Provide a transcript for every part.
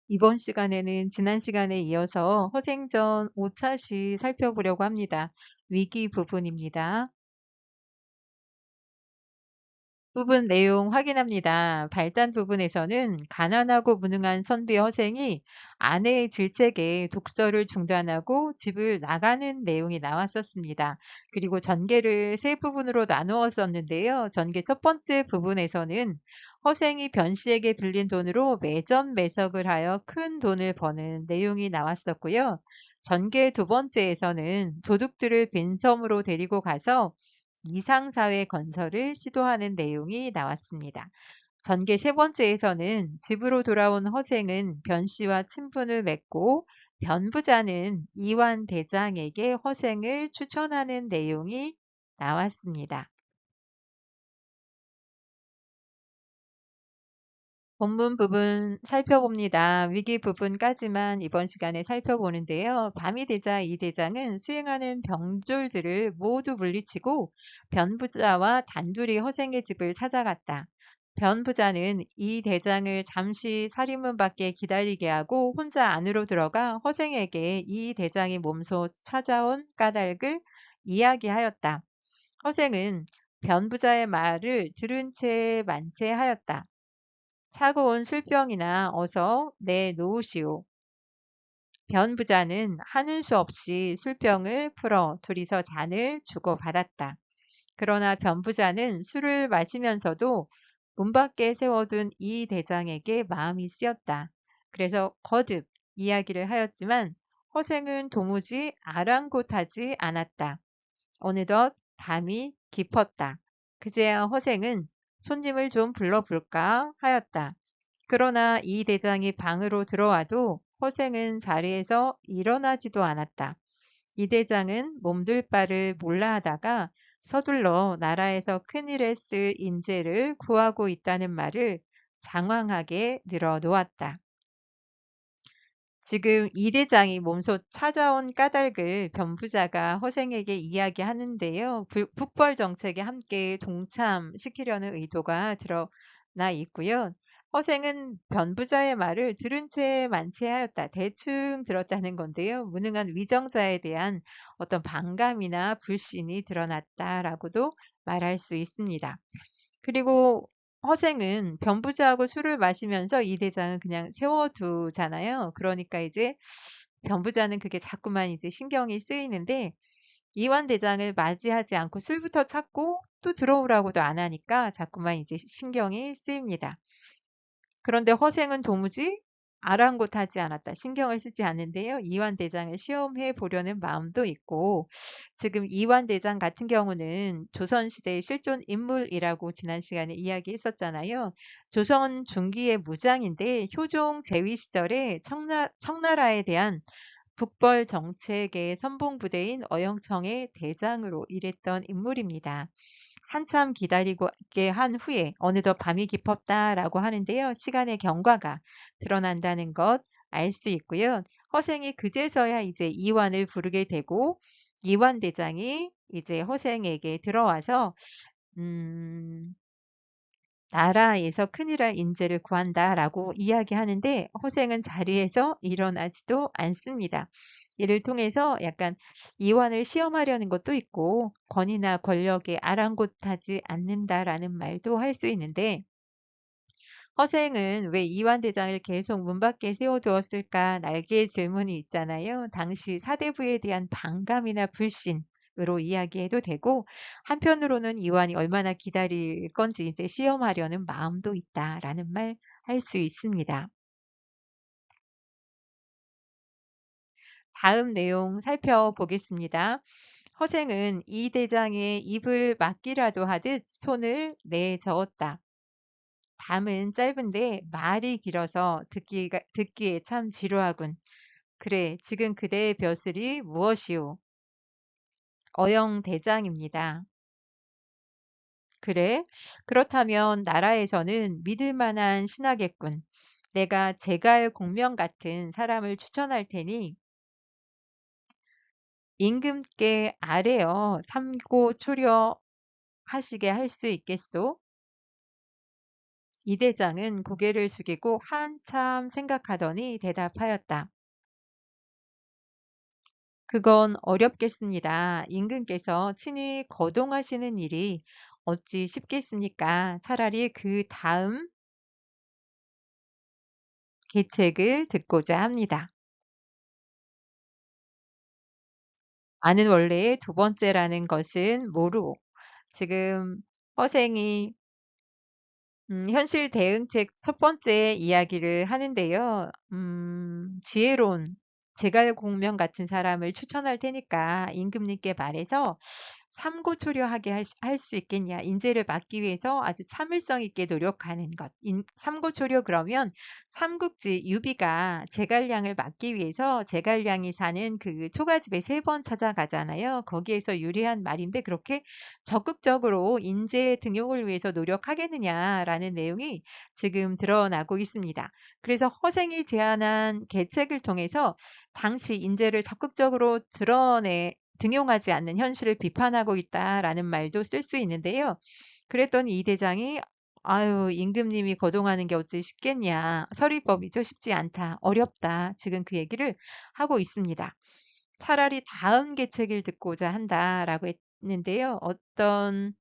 이번 시간에는 지난 시간에 이어서 허생전 5차시 살펴보려고 합니다. 위기 부분입니다. 부분 내용 확인합니다. 발단 부분에서는 가난하고 무능한 선비 허생이 아내의 질책에 독서를 중단하고 집을 나가는 내용이 나왔었습니다. 그리고 전개를 세 부분으로 나누었었는데요. 전개 첫 번째 부분에서는 허생이 변 씨에게 빌린 돈으로 매점 매석을 하여 큰 돈을 버는 내용이 나왔었고요. 전개 두 번째에서는 도둑들을 빈섬으로 데리고 가서 이상사회 건설을 시도하는 내용이 나왔습니다. 전개 세 번째에서는 집으로 돌아온 허생은 변 씨와 친분을 맺고 변부자는 이완 대장에게 허생을 추천하는 내용이 나왔습니다. 본문 부분 살펴봅니다. 위기 부분까지만 이번 시간에 살펴보는데요. 밤이 되자 이 대장은 수행하는 병졸들을 모두 물리치고 변부자와 단둘이 허생의 집을 찾아갔다. 변부자는 이 대장을 잠시 살인문 밖에 기다리게 하고 혼자 안으로 들어가 허생에게 이 대장이 몸소 찾아온 까닭을 이야기하였다. 허생은 변부자의 말을 들은 채 만체하였다. 차고 온 술병이나 어서 내놓으시오. 변 부자는 하는 수 없이 술병을 풀어 둘이서 잔을 주고받았다. 그러나 변 부자는 술을 마시면서도 문 밖에 세워둔 이 대장에게 마음이 쓰였다. 그래서 거듭 이야기를 하였지만 허생은 도무지 아랑곳하지 않았다. 어느덧 밤이 깊었다. 그제야 허생은 손님을 좀 불러볼까 하였다. 그러나 이 대장이 방으로 들어와도 허생은 자리에서 일어나지도 않았다. 이 대장은 몸둘 바를 몰라 하다가 서둘러 나라에서 큰일에 쓸 인재를 구하고 있다는 말을 장황하게 늘어놓았다. 지금 이 대장이 몸소 찾아온 까닭을 변부자가 허생에게 이야기하는데요. 북벌 정책에 함께 동참시키려는 의도가 드러나 있고요. 허생은 변부자의 말을 들은 채 만체하였다. 대충 들었다는 건데요. 무능한 위정자에 대한 어떤 반감이나 불신이 드러났다라고도 말할 수 있습니다. 그리고 허생은 변부자하고 술을 마시면서 이 대장은 그냥 세워두잖아요. 그러니까 이제 변부자는 그게 자꾸만 이제 신경이 쓰이는데 이완 대장을 맞이하지 않고 술부터 찾고 또 들어오라고도 안 하니까 자꾸만 이제 신경이 쓰입니다. 그런데 허생은 도무지 아랑곳하지 않았다. 신경을 쓰지 않는데요. 이완 대장을 시험해 보려는 마음도 있고 지금 이완 대장 같은 경우는 조선시대의 실존 인물이라고 지난 시간에 이야기했었잖아요. 조선 중기의 무장인데 효종 제위 시절에 청나라에 대한 북벌 정책의 선봉부대인 어영청의 대장으로 일했던 인물입니다. 한참 기다리게 한 후에 어느덧 밤이 깊었다라고 하는데요. 시간의 경과가 드러난다는 것 알 수 있고요. 허생이 그제서야 이제 이완을 부르게 되고 이완 대장이 이제 허생에게 들어와서 음, 나라에서 큰일 할 인재를 구한다라고 이야기하는데 허생은 자리에서 일어나지도 않습니다. 이를 통해서 약간 이완을 시험하려는 것도 있고 권위나 권력에 아랑곳하지 않는다라는 말도 할 수 있는데 허생은 왜 이완 대장을 계속 문 밖에 세워두었을까 날개의 질문이 있잖아요. 당시 사대부에 대한 반감이나 불신으로 이야기해도 되고 한편으로는 이완이 얼마나 기다릴 건지 이제 시험하려는 마음도 있다라는 말 할 수 있습니다. 다음 내용 살펴보겠습니다. 허생은 이 대장의 입을 막기라도 하듯 손을 내저었다. 밤은 짧은데 말이 길어서 듣기에 참 지루하군. 그래, 지금 그대의 벼슬이 무엇이오? 어영대장입니다. 그래? 그렇다면 나라에서는 믿을 만한 신하겠군. 내가 제갈 공명 같은 사람을 추천할 테니 임금께 아뢰어 삼고 초려 하시게 할 수 있겠소? 이 대장은 고개를 숙이고 한참 생각하더니 대답하였다. 그건 어렵겠습니다. 임금께서 친히 거동하시는 일이 어찌 쉽겠습니까? 차라리 그 다음 계책을 듣고자 합니다. 아는 원래의 두 번째라는 것은 뭐로? 지금 허생이 현실 대응책 첫 번째 이야기를 하는데요. 지혜로운 제갈공명 같은 사람을 추천할 테니까 임금님께 말해서 삼고초려하게 할 수 있겠냐. 인재를 막기 위해서 아주 참을성 있게 노력하는 것. 삼고초려 그러면 삼국지 유비가 제갈량을 막기 위해서 제갈량이 사는 그 초가집에 3번 찾아가잖아요. 거기에서 유래한 말인데 그렇게 적극적으로 인재 등용을 위해서 노력하겠느냐라는 내용이 지금 드러나고 있습니다. 그래서 허생이 제안한 계책을 통해서 당시 인재를 적극적으로 등용하지 않는 현실을 비판하고 있다라는 말도 쓸 수 있는데요. 그랬더니 이 대장이 아유, 임금님이 거동하는 게 어찌 쉽겠냐. 서리법이죠. 쉽지 않다. 어렵다. 지금 그 얘기를 하고 있습니다. 차라리 다음 계책을 듣고자 한다라고 했는데요. 어떤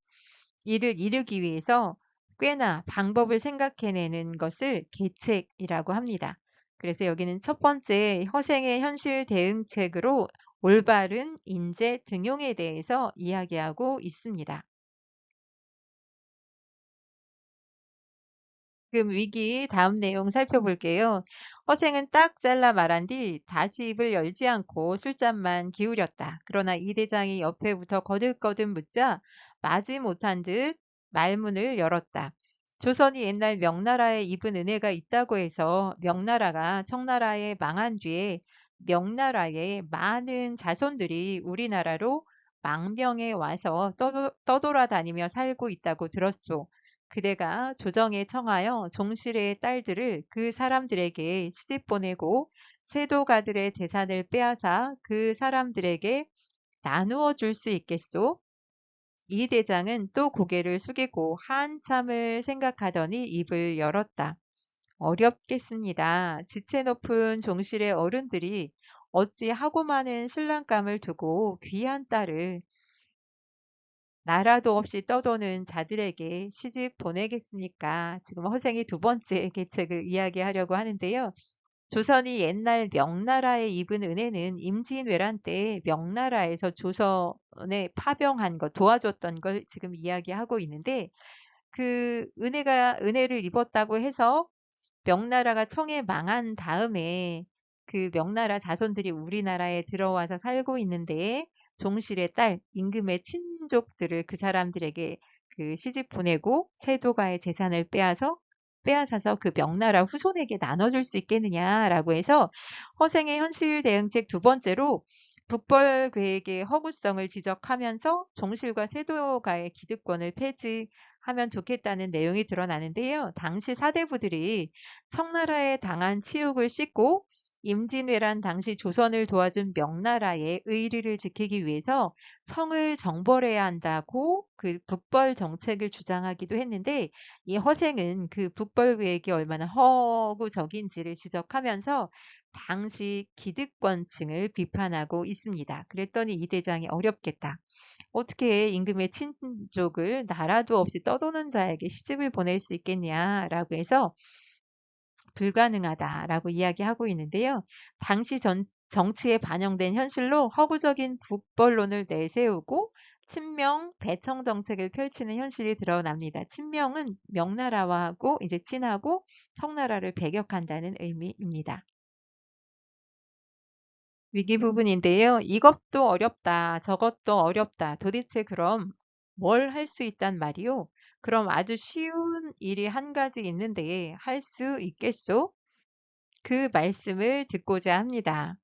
일을 이루기 위해서 꽤나 방법을 생각해내는 것을 계책이라고 합니다. 그래서 여기는 첫 번째 허생의 현실 대응책으로 올바른 인재 등용에 대해서 이야기하고 있습니다. 지금 위기 다음 내용 살펴볼게요. 허생은 딱 잘라 말한 뒤 다시 입을 열지 않고 술잔만 기울였다. 그러나 이 대장이 옆에부터 거듭거듭 묻자 마지 못한 듯 말문을 열었다. 조선이 옛날 명나라에 입은 은혜가 있다고 해서 명나라가 청나라에 망한 뒤에 명나라의 많은 자손들이 우리나라로 망명해 와서 떠돌아다니며 살고 있다고 들었소. 그대가 조정에 청하여 종실의 딸들을 그 사람들에게 시집 보내고 세도가들의 재산을 빼앗아 그 사람들에게 나누어 줄 수 있겠소? 이 대장은 또 고개를 숙이고 한참을 생각하더니 입을 열었다. 어렵겠습니다. 지체 높은 종실의 어른들이 어찌 하고 많은 신랑감을 두고 귀한 딸을 나라도 없이 떠도는 자들에게 시집 보내겠습니까? 지금 허생이 두 번째 계책을 이야기하려고 하는데요. 조선이 옛날 명나라에 입은 은혜는 임진왜란 때 명나라에서 조선에 파병한 것, 도와줬던 걸 지금 이야기하고 있는데 그 은혜를 입었다고 해서 명나라가 청에 망한 다음에 그 명나라 자손들이 우리나라에 들어와서 살고 있는데 종실의 딸, 임금의 친족들을 그 사람들에게 그 시집 보내고 세도가의 재산을 빼앗아서 그 명나라 후손에게 나눠줄 수 있겠느냐라고 해서 허생의 현실 대응책 두 번째로 북벌 계획의 허구성을 지적하면서 종실과 세도가의 기득권을 폐지하면 좋겠다는 내용이 드러나는데요. 당시 사대부들이 청나라에 당한 치욕을 씻고 임진왜란 당시 조선을 도와준 명나라의 의리를 지키기 위해서 청을 정벌해야 한다고 그 북벌 정책을 주장하기도 했는데 이 허생은 그 북벌 계획이 얼마나 허구적인지를 지적하면서 당시 기득권층을 비판하고 있습니다. 그랬더니 이 대장이 어렵겠다. 어떻게 임금의 친족을 나라도 없이 떠도는 자에게 시집을 보낼 수 있겠냐라고 해서 불가능하다라고 이야기하고 있는데요. 당시 정치에 반영된 현실로 허구적인 북벌론을 내세우고 친명 배청 정책을 펼치는 현실이 드러납니다. 친명은 명나라하고 이제 친하고 청나라를 배격한다는 의미입니다. 위기 부분인데요. 이것도 어렵다, 저것도 어렵다. 도대체 그럼 뭘 할 수 있단 말이요? 그럼 아주 쉬운 일이 한 가지 있는데 할 수 있겠소? 그 말씀을 듣고자 합니다.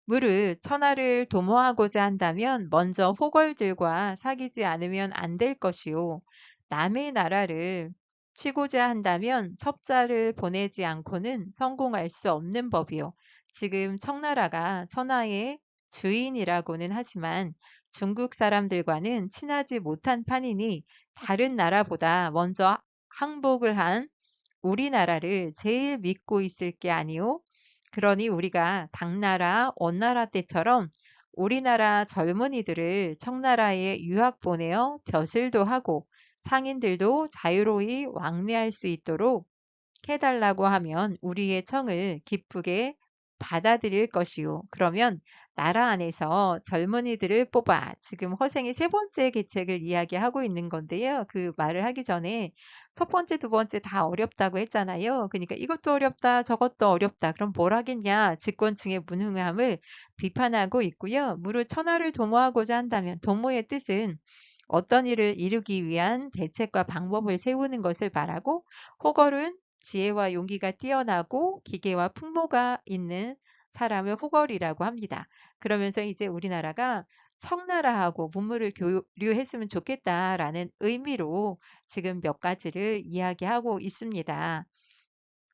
무릇 천하를 도모하고자 한다면 먼저 호걸들과 사귀지 않으면 안 될 것이요. 남의 나라를 치고자 한다면 첩자를 보내지 않고는 성공할 수 없는 법이요. 지금 청나라가 천하의 주인이라고는 하지만 중국 사람들과는 친하지 못한 판이니 다른 나라보다 먼저 항복을 한 우리나라를 제일 믿고 있을 게 아니오. 그러니 우리가 당나라, 원나라 때처럼 우리나라 젊은이들을 청나라에 유학 보내어 벼슬도 하고 상인들도 자유로이 왕래할 수 있도록 해달라고 하면 우리의 청을 기쁘게 받아들일 것이요. 그러면 나라 안에서 젊은이들을 뽑아 지금 허생이 세 번째 계책을 이야기하고 있는 건데요. 그 말을 하기 전에 첫 번째, 두 번째 다 어렵다고 했잖아요. 그러니까 이것도 어렵다, 저것도 어렵다. 그럼 뭘 하겠냐? 집권층의 무능함을 비판하고 있고요. 무릇 천하를 도모하고자 한다면 도모의 뜻은 어떤 일을 이루기 위한 대책과 방법을 세우는 것을 말하고 호걸은 지혜와 용기가 뛰어나고 기계와 풍모가 있는 사람을 호걸이라고 합니다. 그러면서 이제 우리나라가 청나라하고 문물을 교류했으면 좋겠다라는 의미로 지금 몇 가지를 이야기하고 있습니다.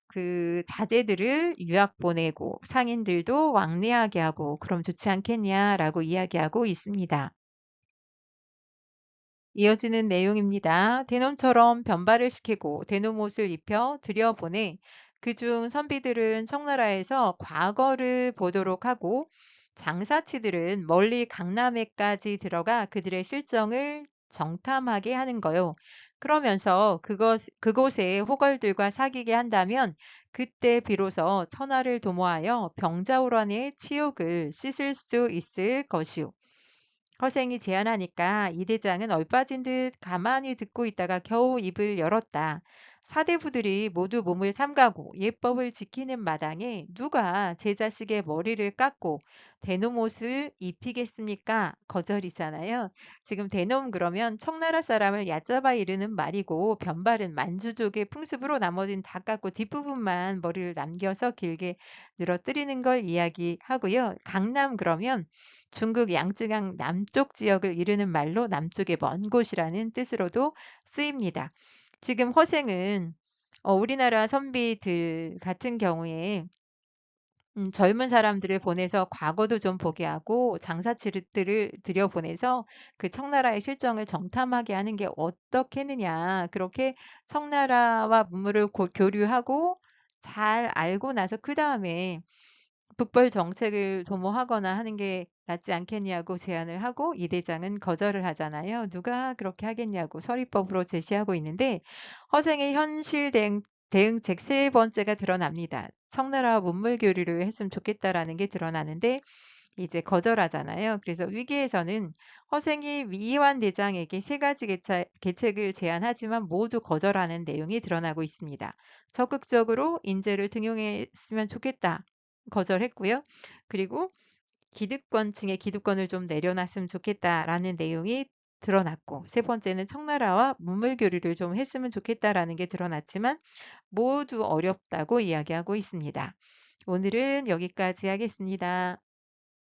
그 자제들을 유학 보내고 상인들도 왕래하게 하고 그럼 좋지 않겠냐라고 이야기하고 있습니다. 이어지는 내용입니다. 대놈처럼 변발을 시키고 대놈 옷을 입혀 들여보내 그중 선비들은 청나라에서 과거를 보도록 하고 장사치들은 멀리 강남에까지 들어가 그들의 실정을 정탐하게 하는 거요. 그러면서 그곳의 호걸들과 사귀게 한다면 그때 비로소 천하를 도모하여 병자호란의 치욕을 씻을 수 있을 것이오. 허생이 제안하니까 이 대장은 얼빠진 듯 가만히 듣고 있다가 겨우 입을 열었다. 사대부들이 모두 몸을 삼가고 예법을 지키는 마당에 누가 제 자식의 머리를 깎고 대놈 옷을 입히겠습니까? 거절이잖아요. 지금 대놈 그러면 청나라 사람을 얕잡아 이르는 말이고 변발은 만주족의 풍습으로 나머지는 다 깎고 뒷부분만 머리를 남겨서 길게 늘어뜨리는 걸 이야기하고요. 강남 그러면 중국 양쯔강 남쪽 지역을 이르는 말로 남쪽의 먼 곳이라는 뜻으로도 쓰입니다. 지금 허생은 우리나라 선비들 같은 경우에 젊은 사람들을 보내서 과거도 좀 보게 하고 장사치들을 들여보내서 그 청나라의 실정을 정탐하게 하는 게 어떻겠느냐. 그렇게 청나라와 문물을 교류하고 잘 알고 나서 그 다음에 북벌 정책을 도모하거나 하는 게 낫지 않겠냐고 제안을 하고 이 대장은 거절을 하잖아요. 누가 그렇게 하겠냐고 서리법으로 제시하고 있는데 허생의 현실 대응책 세 번째가 드러납니다. 청나라와 문물 교류를 했으면 좋겠다라는 게 드러나는데 이제 거절하잖아요. 그래서 위기에서는 허생이 위완 대장에게 세 가지 계책을 제안하지만 모두 거절하는 내용이 드러나고 있습니다. 적극적으로 인재를 등용했으면 좋겠다. 거절했고요. 그리고 기득권층의 기득권을 좀 내려놨으면 좋겠다라는 내용이 드러났고 세 번째는 청나라와 문물 교류를 좀 했으면 좋겠다라는 게 드러났지만 모두 어렵다고 이야기하고 있습니다. 오늘은 여기까지 하겠습니다.